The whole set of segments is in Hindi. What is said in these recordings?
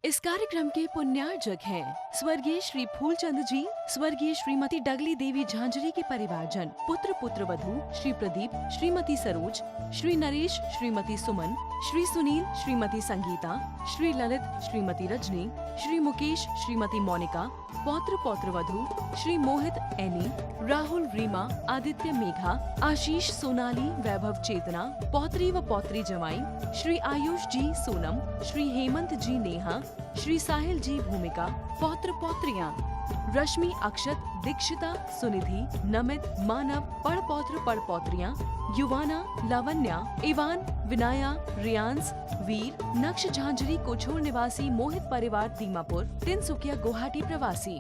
इस कार्यक्रम के पुण्यार्जक हैं स्वर्गीय श्री फूलचंद जी, स्वर्गीय श्रीमती डगली देवी झांझरी के परिवारजन, पुत्र पुत्र वधू श्री प्रदीप, श्रीमती सरोज, श्री नरेश, श्रीमती सुमन, श्री सुनील, श्रीमती संगीता, श्री ललित, श्रीमती रजनी, श्री मुकेश, श्रीमती मोनिका, पौत्र पौत्र वधू श्री मोहित, एनी, राहुल, रीमा, आदित्य, मेघा, आशीष, सोनाली, वैभव, चेतना, पौत्री व पौत्री जवाई श्री आयुष जी, सोनम, श्री हेमंत जी, नेहा, श्री साहिल जी, भूमिका, पौत्र पौत्रियां रश्मि, अक्षत, दीक्षिता, सुनिधि, नमित, मानव, पड़ पौत्रियां युवाना, लावण्या, इवान, विनाया, रियांस, वीर, नक्श झांझरी, कोछोर निवासी, मोहित परिवार, दीमापुर, तिनसुकिया, गुवाहाटी प्रवासी।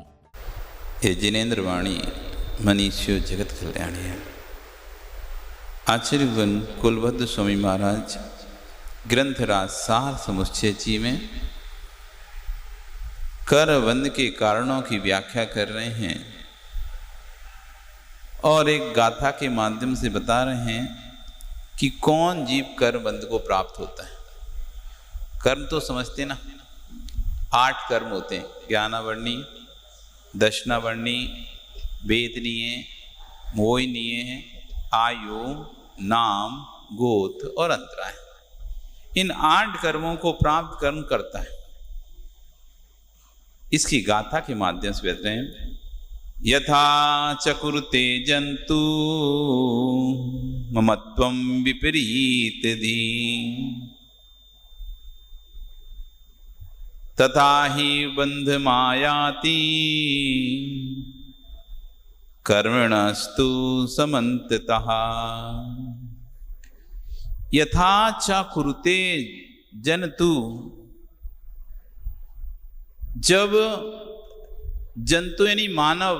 ये जिनेन्द्र वाणी मनीषियो जगत कल्याणी है। आचार्यगण कुलभद्र स्वामी महाराज ग्रंथराज सार समुच्चय जी में करबंध के कारणों की व्याख्या कर रहे हैं और एक गाथा के माध्यम से बता रहे हैं कि कौन जीव करबंध को प्राप्त होता है। कर्म तो समझते ना, 8 कर्म होते हैं, ज्ञानावर्णी, दशनावर्णी, वेदनीय, मोहिनीय, आयु, नाम, गोत्र और अंतराय। इन 8 कर्मों को प्राप्त कर्म करता है। इसकी गाथा के माध्यम से बता रहे हैं, यथा चकुरुते जंतु ममत्वं विपरीत धी तथा ही बंध मायाति कर्मणस्तु समन्ततः। यथा चकुरुते जंतु, जब जंतु यानी मानव,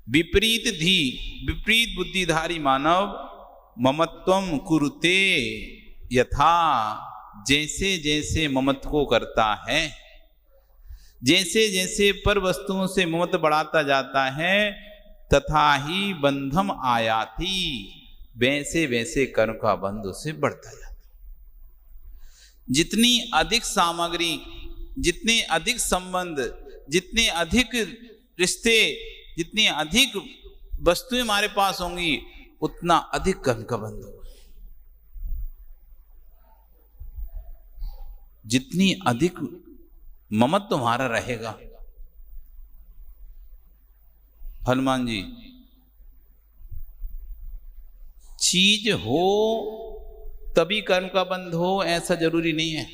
विपरीत धी, विपरीत बुद्धिधारी मानव, ममत्वम कुरुते, यथा जैसे जैसे ममत्व को करता है, जैसे जैसे पर वस्तुओं से ममत्व बढ़ाता जाता है, तथा ही बंधम आयाति, वैसे वैसे कर्म का बंध उसे बढ़ता जाता है। जितनी अधिक सामग्री, जितने अधिक संबंध, जितने अधिक रिश्ते, जितनी अधिक वस्तुएं हमारे पास होंगी, उतना अधिक कर्म का बंध होगा। जितनी अधिक ममत्व तुम्हारा रहेगा, हनुमान जी, चीज हो तभी कर्म का बंध हो ऐसा जरूरी नहीं है।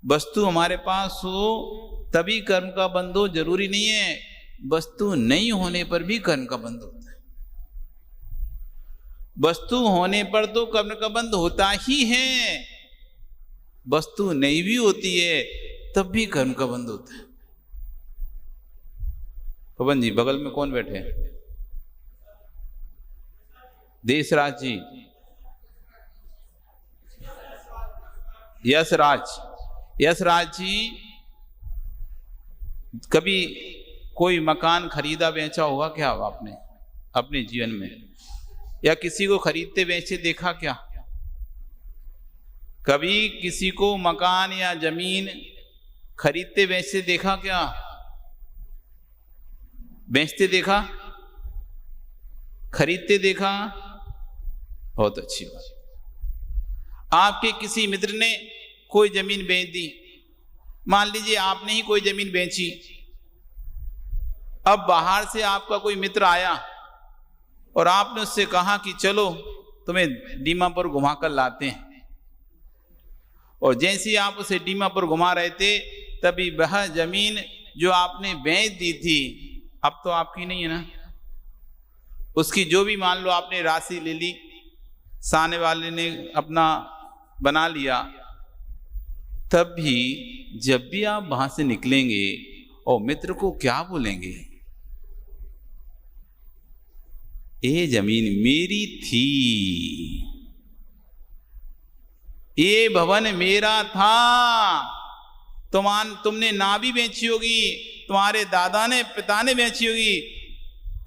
वस्तु हमारे पास हो तभी कर्म का बंध हो जरूरी नहीं है। वस्तु नहीं होने पर भी कर्म का बंध होता है। वस्तु होने पर तो कर्म का बंध होता ही है, वस्तु नहीं भी होती है तब भी कर्म का बंध होता है। पवन जी, बगल में कौन बैठे हैं? देशराज जी, यशराज, यशराज जी, कभी कोई मकान खरीदा बेचा होगा क्या आपने अपने जीवन में, या किसी को खरीदते बेचते देखा क्या? कभी किसी को मकान या जमीन खरीदते बेचते देखा क्या? बेचते देखा, खरीदते देखा? बहुत अच्छी बात। आपके किसी मित्र ने कोई जमीन बेच दी, मान लीजिए आपने ही कोई जमीन बेची, अब बाहर से आपका कोई मित्र आया और आपने उससे कहा कि चलो तुम्हें दीमापुर घुमा कर लाते हैं, और जैसे ही आप उसे दीमापुर घुमा रहे थे तभी वह जमीन जो आपने बेच दी थी अब तो आपकी नहीं है ना, उसकी जो भी मान लो आपने राशि ले ली, सामने वाले ने अपना बना लिया, तब भी जब भी आप वहां से निकलेंगे और मित्र को क्या बोलेंगे? ये जमीन मेरी थी, ये भवन मेरा था, तुमने ना भी बेची होगी, तुम्हारे दादा ने, पिता ने बेची होगी,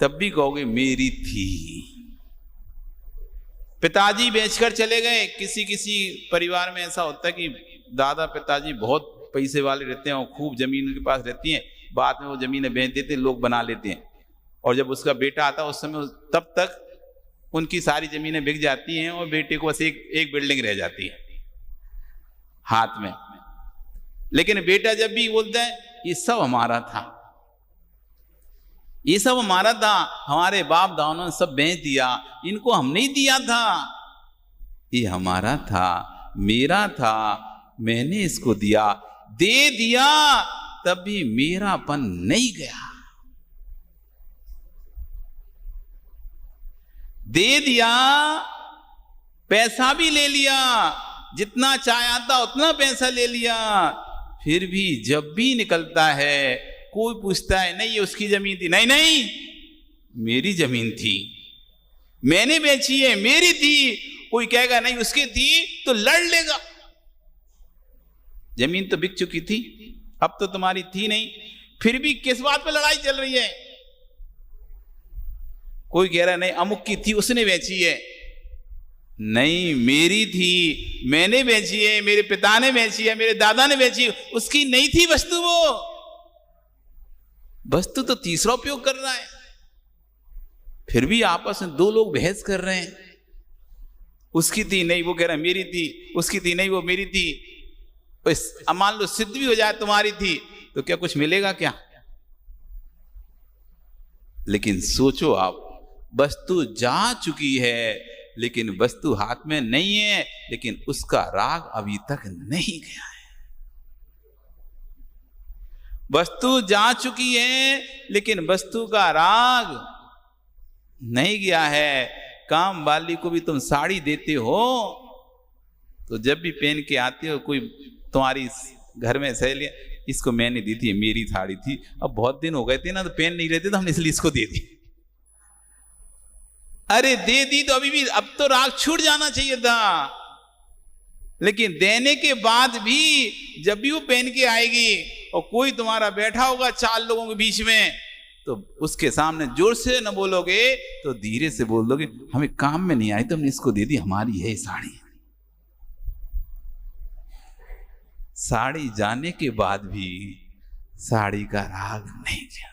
तब भी कहोगे मेरी थी। पिताजी बेचकर चले गए, किसी किसी परिवार में ऐसा होता है कि दादा पिताजी बहुत पैसे वाले रहते हैं और खूब जमीन उनके पास रहती है, बाद में वो जमीनें बेच देते हैं, लोग बना लेते हैं। और जब उसका बेटा आता है उस समय तब तक उनकी सारी जमीनें बिक जाती हैं और बेटे को बस एक बिल्डिंग रह जाती है हाथ में। लेकिन बेटा जब भी बोलता है ये सब हमारा था, ये सब हमारा था, हमारे बाप दादों ने सब बेच दिया, इनको हम नहीं दिया था, ये हमारा था, मेरा था, मैंने इसको दिया, दे दिया, तब भी मेरापन नहीं गया। दे दिया, पैसा भी ले लिया, जितना चाहा था उतना पैसा ले लिया, फिर भी जब भी निकलता है कोई पूछता है नहीं ये उसकी जमीन थी, नहीं नहीं मेरी जमीन थी, मैंने बेची है, मेरी थी। कोई कहेगा नहीं उसकी थी तो लड़ लेगा, जमीन तो बिक चुकी थी, अब तो तुम्हारी थी नहीं, फिर भी किस बात पे लड़ाई चल रही है। कोई कह रहा है नहीं अमुक की थी उसने बेची है, नहीं मेरी थी, मैंने बेची है, मेरे पिता ने बेची है, मेरे दादा ने बेची, उसकी नहीं थी वस्तु, वो वस्तु तो तीसरा उपयोग कर रहा है। फिर भी आपस में दो लोग बहस कर रहे हैं, उसकी थी नहीं, वो कह रहा है मेरी थी, उसकी थी नहीं, वो मेरी थी। अब मान लो सिद्ध भी हो जाए तुम्हारी थी तो क्या कुछ मिलेगा क्या? लेकिन सोचो आप, वस्तु जा चुकी है लेकिन वस्तु हाथ में नहीं है, लेकिन उसका राग अभी तक नहीं गया है। वस्तु जा चुकी है लेकिन वस्तु का राग नहीं गया है। काम वाली को भी तुम साड़ी देते हो तो जब भी पहन के आते हो, कोई तुम्हारी घर में सहेली, इसको मैंने दी थी, मेरी साड़ी थी, अब बहुत दिन हो गए थे ना तो पहन नहीं रहे थे तो हमने इसलिए इसको दे दी। अरे दे दी तो अभी भी, अब तो राग छूट जाना चाहिए था, लेकिन देने के बाद भी जब भी वो पहन के आएगी और कोई तुम्हारा बैठा होगा 4 लोगों के बीच में, तो उसके सामने जोर से न बोलोगे तो धीरे से बोल दोगे हमें काम में नहीं आई तो हमने इसको दे दी, हमारी है साड़ी। साड़ी जाने के बाद भी साड़ी का राग नहीं गया।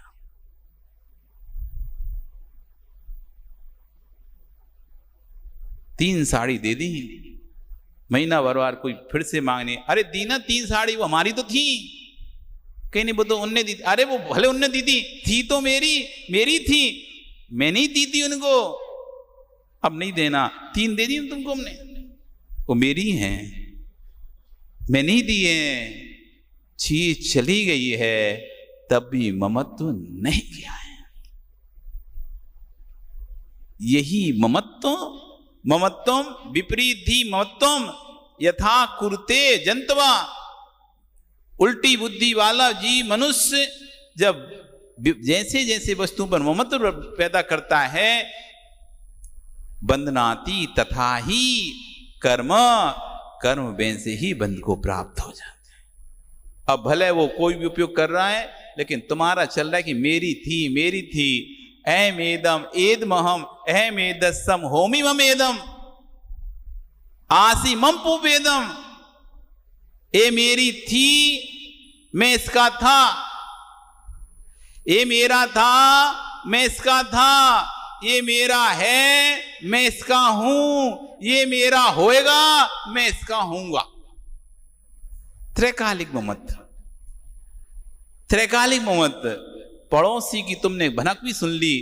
तीन साड़ी दे दी, महीना भर बार कोई फिर से मांगने, अरे दी ना 3 साड़ी, वो हमारी तो थी। कहीं नहीं, वो तो उनने दी, अरे वो भले उनने दी थी तो मेरी थी, मैंने ही दी थी उनको, अब नहीं देना। 3 दे दी तुमको हमने, वो मेरी हैं, मैंने ही दी है। चीज चली गई है तब भी ममत्व नहीं गया है। यही ममत्वम विपरीति ममत्वम यथा कुरुते जंतवा। उल्टी बुद्धि वाला जीव मनुष्य जब जैसे जैसे वस्तु पर ममत्व पैदा करता है, बंधनाति तथा ही कर्म वैसे ही बंध को प्राप्त हो जाते हैं। अब भले वो कोई भी उपयोग कर रहा है लेकिन तुम्हारा चल रहा है कि मेरी थी, अहमेदम एदमहम अहमेदसम होमी ममेदम आसी मम पुपेदम। ए मेरी थी, मैं इसका था, ये मेरा था, मैं इसका था, ये मेरा है, मैं इसका हूं, ये मेरा होएगा, मैं इसका हूंगा। त्रैकालिक ममत्व। त्रैकालिक ममत्व। पड़ोसी की तुमने भनक भी सुन ली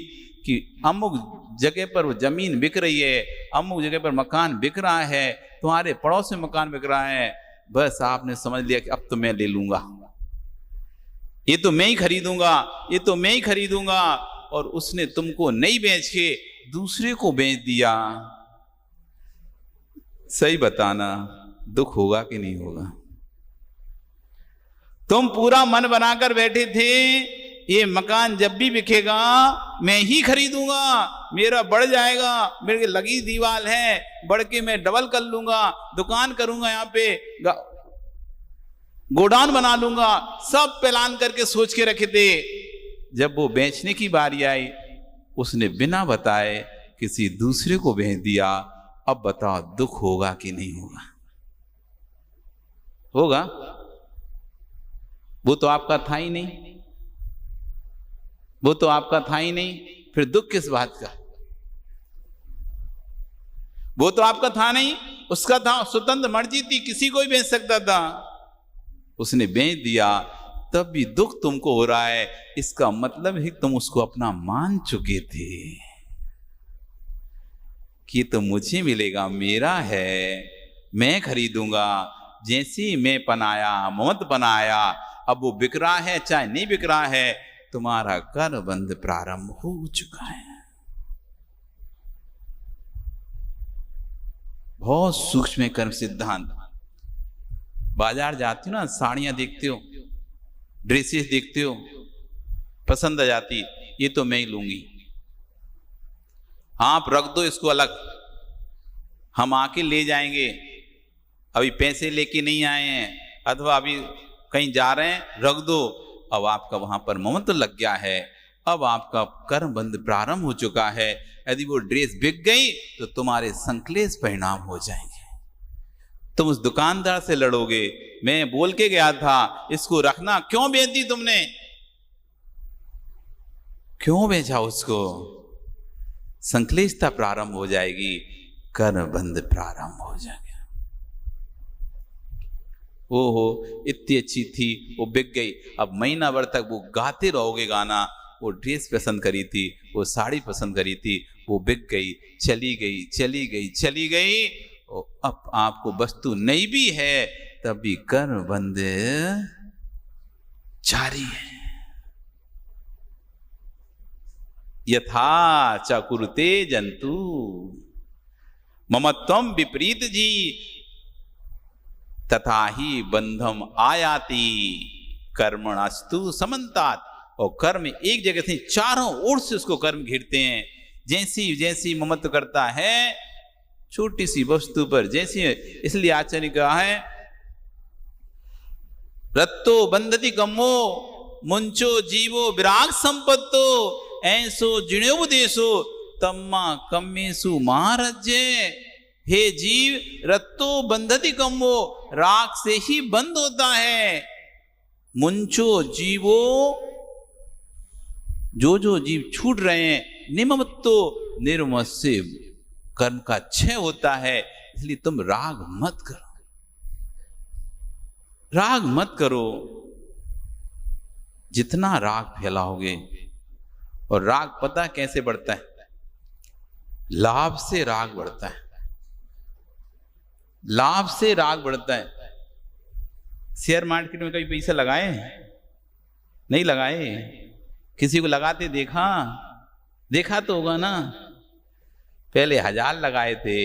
कि अमुक जगह पर वो जमीन बिक रही है, अमुक जगह पर मकान बिक रहा है, तुम्हारे पड़ोस में मकान बिक रहा है, बस आपने समझ लिया कि अब तो मैं ले लूंगा, ये तो मैं ही खरीदूंगा, ये तो मैं ही खरीदूंगा, और उसने तुमको नहीं बेच के दूसरे को बेच दिया। सही बताना, दुख होगा कि नहीं होगा? तुम पूरा मन बनाकर बैठे थे ये मकान जब भी बिकेगा मैं ही खरीदूंगा, मेरा बढ़ जाएगा, मेरे लगी दीवार है, बढ़ के मैं डबल कर लूंगा, दुकान करूंगा, यहाँ पे गोडाउन बना लूंगा, सब प्लान करके सोच के रखे थे। जब वो बेचने की बारी आई उसने बिना बताए किसी दूसरे को बेच दिया। अब बताओ दुख होगा कि नहीं होगा? होगा? वो तो आपका था ही नहीं, वो तो आपका था ही नहीं, फिर दुख किस बात का? वो तो आपका था नहीं, उसका था, स्वतंत्र मर्जी थी, किसी को भी बेच सकता था, उसने बेच दिया, तब भी दुख तुमको हो रहा है। इसका मतलब है तुम उसको अपना मान चुके थे कि तो मुझे मिलेगा, मेरा है, मैं खरीदूंगा। जैसे मैं पनाया, ममत बनाया, अब वो बिक रहा है चाहे नहीं बिक रहा है, तुम्हारा कर बंद प्रारंभ हो चुका है। बहुत सूक्ष्म है कर्म सिद्धांत। बाजार जाते हो ना, साड़ियां देखते हो, ड्रेसेस देखते हो, पसंद आ जाती, ये तो मैं ही लूंगी, आप रख दो इसको अलग, हम आके ले जाएंगे, अभी पैसे लेके नहीं आए हैं, अथवा अभी कहीं जा रहे हैं, रख दो। अब आपका वहां पर ममत्व लग गया है, अब आपका कर्म बंध प्रारंभ हो चुका है। यदि वो ड्रेस बिक गई तो तुम्हारे संक्लेश परिणाम हो जाएंगे। तुम उस दुकानदार से लड़ोगे, मैं बोल के गया था इसको रखना, क्यों बेच दी तुमने, क्यों बेचा उसको? संक्लेशता प्रारंभ हो जाएगी, कर्म बंध प्रारंभ हो जाएगा। ओहो इतनी अच्छी थी, वो बिक गई, अब महीना भर तक वो गाते रहोगे गाना, वो ड्रेस पसंद करी थी, वो साड़ी पसंद करी थी, वो बिक गई, चली गई, चली गई, चली गई। अब आपको वस्तु नहीं भी है तब भी कर्म बंध जारी है। यथा चकुरुते जंतु ममत्वम विपरीत जी तथा ही बंधम आयाति कर्मणास्तु समन्तात। और कर्म एक जगह से चारों ओर से उसको कर्म घिरते हैं। जैसी जैसी ममत्व करता है छोटी सी वस्तु पर, जैसी, इसलिए आचार्य ने कहा है रत्तो बंधति कम्मो मुंचो जीवो विराग संपत्तो ऐसो जिणोपदेशो तम्मा कम्मेसु महाराज्य। हे जीव, रत्तो बंधति कम्मो, राग से ही बंद होता है। मुंचो जीवो, जो जीव छूट रहे हैं, निममत्तो, निर्मत से कर्म का क्षय होता है। इसलिए तुम राग मत करो, राग मत करो। जितना राग फैलाओगे, और राग पता कैसे बढ़ता है? लाभ से राग बढ़ता है, लाभ से राग बढ़ता है। शेयर मार्केट में कभी पैसा लगाए? नहीं लगाए? किसी को लगाते देखा? देखा तो होगा ना। पहले 1000 लगाए थे,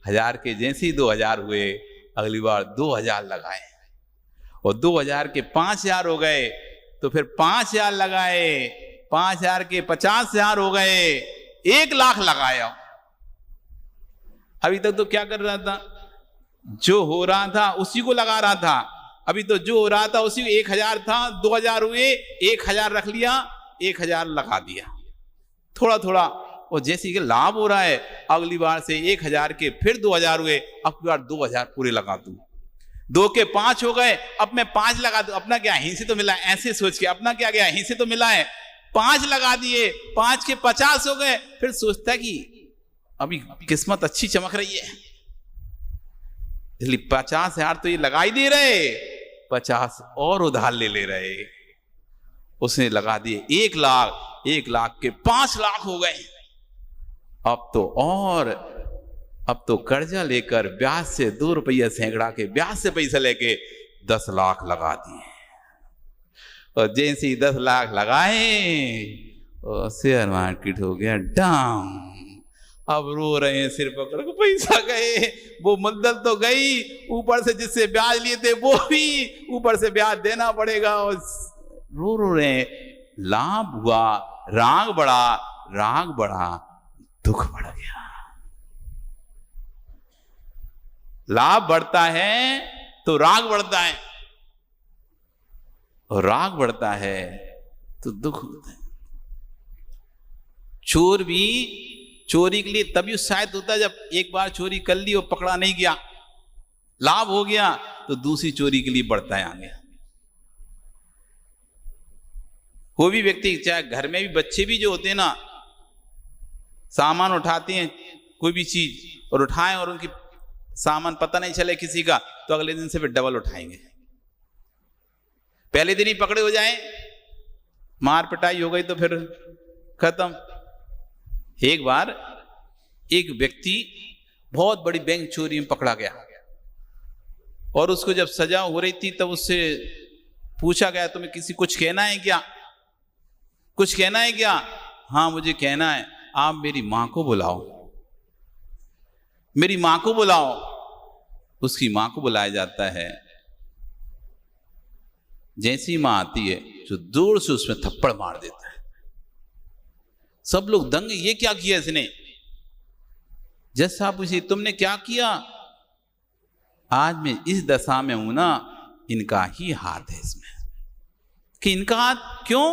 1000 के जैसे ही 2000 हुए, अगली बार 2000 लगाए, और 2000 के 5000 हो गए, तो फिर 5000 लगाए, 5000 के 50000 हो गए, 1 लाख लगाया। अभी तक तो क्या कर रहा था? जो हो रहा था उसी को लगा रहा था। अभी तो जो हो रहा था उसी को, 1000 था, 2000 हुए, 1000 रख लिया, 1000 लगा दिया, थोड़ा थोड़ा। और जैसे कि लाभ हो रहा है, अगली बार से 1000 के फिर 2000 हुए, अब की बार 2000 पूरे लगा दूं। 2 के 5 हो गए, अब मैं 5 लगा दूं। अपना क्या यहीं से तो मिला है, ऐसे सोच के, अपना क्या गया, यहीं से तो मिला है, 5 लगा दिए, 5 के 50 हो गए। फिर सोचता है कि अभी किस्मत अच्छी चमक रही है, इसलिए 50,000 तो ये लगा ही दे रहे, 50 और उधार ले रहे। उसने लगा दिए 1 लाख, 1 लाख के 5 लाख हो गए। अब तो और, अब तो कर्जा लेकर ब्याज से 2 रुपया सैकड़ा के ब्याज से पैसा लेके 10 लाख लगा दिए। और जैसे ही 10 लाख लगाए और शेयर मार्केट हो गया डाउन। अब रो रहे हैं सिर पकड़ के, पैसा गए, वो मुद्दल तो गई, ऊपर से जिससे ब्याज लिए थे वो भी ऊपर से ब्याज देना पड़ेगा। और रो रहे हैं। लाभ हुआ, राग बढ़ा, राग बढ़ा, दुख बढ़ गया। लाभ बढ़ता है तो राग बढ़ता है, और राग बढ़ता है तो दुख होता है। चोर भी चोरी के लिए तभी उत्साहित होता है जब एक बार चोरी कर ली और पकड़ा नहीं गया, लाभ हो गया, तो दूसरी चोरी के लिए बढ़ता है आगे। कोई भी व्यक्ति, चाहे घर में भी बच्चे भी जो होते हैं ना, सामान उठाते हैं कोई भी चीज और उठाएं और उनकी सामान पता नहीं चले किसी का, तो अगले दिन से फिर डबल उठाएंगे। पहले दिन ही पकड़े हो जाए, मार पिटाई हो गई तो फिर खत्म। एक बार एक व्यक्ति बहुत बड़ी बैंक चोरी में पकड़ा गया और उसको जब सजा हो रही थी तब उससे पूछा गया, तुम्हें किसी कुछ कहना है क्या? कुछ कहना है क्या? हाँ मुझे कहना है, आप मेरी मां को बुलाओ, मेरी मां को बुलाओ। उसकी मां को बुलाया जाता है। जैसी मां आती है जो दूर से उसमें थप्पड़ मार देता है। सब लोग दंग, ये क्या किया इसने? जज साहब पूछे, तुमने क्या किया? आज मैं इस दशा में हूं ना, इनका ही हाथ है इसमें। कि इनका हाथ क्यों?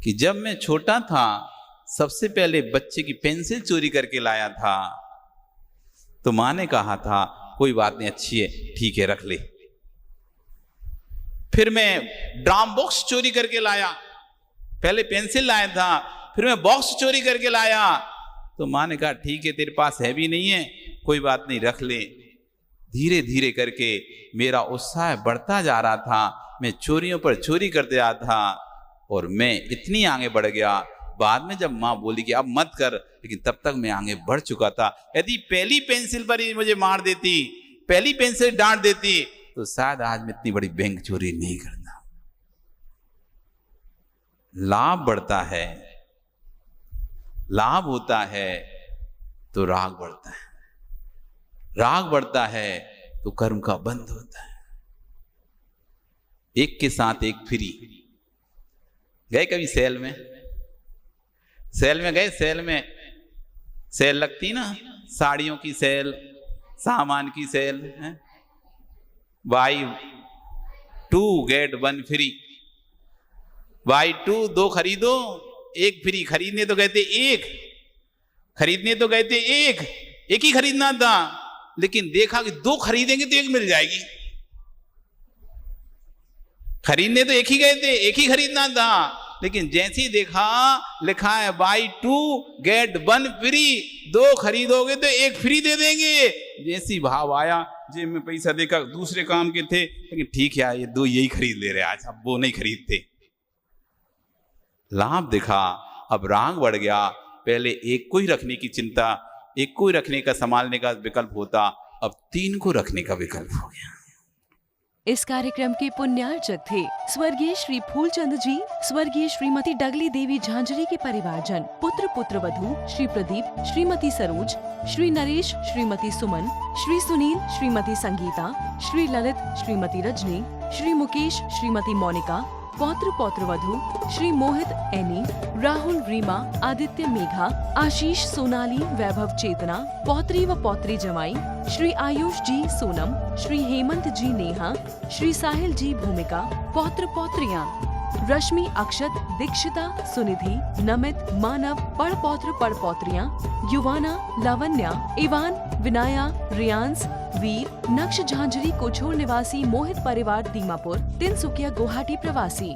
कि जब मैं छोटा था सबसे पहले बच्चे की पेंसिल चोरी करके लाया था, तो मां ने कहा था कोई बात नहीं, अच्छी है, ठीक है, रख ले। फिर मैं ड्राम बॉक्स चोरी करके लाया, पहले पेंसिल लाया था, फिर मैं बॉक्स चोरी करके लाया, तो मां ने कहा ठीक है, तेरे पास है भी नहीं है, कोई बात नहीं, रख ले। धीरे धीरे करके मेरा उत्साह बढ़ता जा रहा था, मैं चोरियों पर चोरी करते जा रहा था और मैं इतनी आगे बढ़ गया। बाद में जब मां बोली कि अब मत कर, लेकिन तब तक मैं आगे बढ़ चुका था। यदि पहली पेंसिल पर ही मुझे मार देती, पहली पेंसिल डांट देती, तो शायद आज मैं इतनी बड़ी बैंक चोरी नहीं करता। लाभ बढ़ता है, लाभ होता है तो राग बढ़ता है, राग बढ़ता है तो कर्म का बंध होता है। एक के साथ एक फ्री। गए कभी सेल में? सेल में गए? सेल में सेल लगती ना, साड़ियों की सेल, सामान की सेल है, बाई 2 गेट 1 फ्री, बाई 2 2 खरीदो 1 फ्री। खरीदने तो गए थे एक, खरीदने तो गए थे एक ही खरीदना था, लेकिन देखा कि 2 खरीदेंगे तो 1 मिल जाएगी। खरीदने तो एक ही गए थे, एक ही खरीदना था, लेकिन जैसे ही देखा लिखा है बाई 2 गेट 1 फ्री, 2 खरीदोगे तो 1 फ्री दे देंगे। जैसी भाव आया, जेब में पैसा देखा, दूसरे काम के थे, लेकिन ठीक है ये 2 यही खरीद ले रहे आज, अब वो नहीं खरीदते। लाभ दिखा, अब राग बढ़ गया। पहले एक को ही रखने की चिंता, एक को ही रखने का, संभालने का विकल्प होता, अब 3 को रखने का विकल्प हो गया। इस कार्यक्रम के पुण्यार्चक थे स्वर्गीय श्री फूलचंद जी, स्वर्गीय श्रीमती डगली देवी झांझरी के परिवारजन, पुत्र पुत्र वधू श्री प्रदीप, श्रीमती सरोज, श्री नरेश, श्रीमती सुमन, श्री सुनील, श्रीमती संगीता, श्री ललित, श्रीमती रजनी, श्री मुकेश, श्रीमती मोनिका, पौत्र पौत्र वधू श्री मोहित एनी, राहुल रीमा, आदित्य मेघा, आशीष सोनाली, वैभव चेतना, पौत्री व पौत्री जमाई, श्री आयुष जी सोनम, श्री हेमंत जी नेहा, श्री साहिल जी भूमिका, पौत्र पौत्रियां रश्मि, अक्षत, दीक्षिता, सुनिधि, नमित, मानव, पढ़ पौत्रियां, युवाना, लावण्या, इवान, विनाया, रियांस, वीर, नक्श झांझरी कोछोर निवासी मोहित परिवार दीमापुर, तिनसुकिया गुवाहाटी प्रवासी।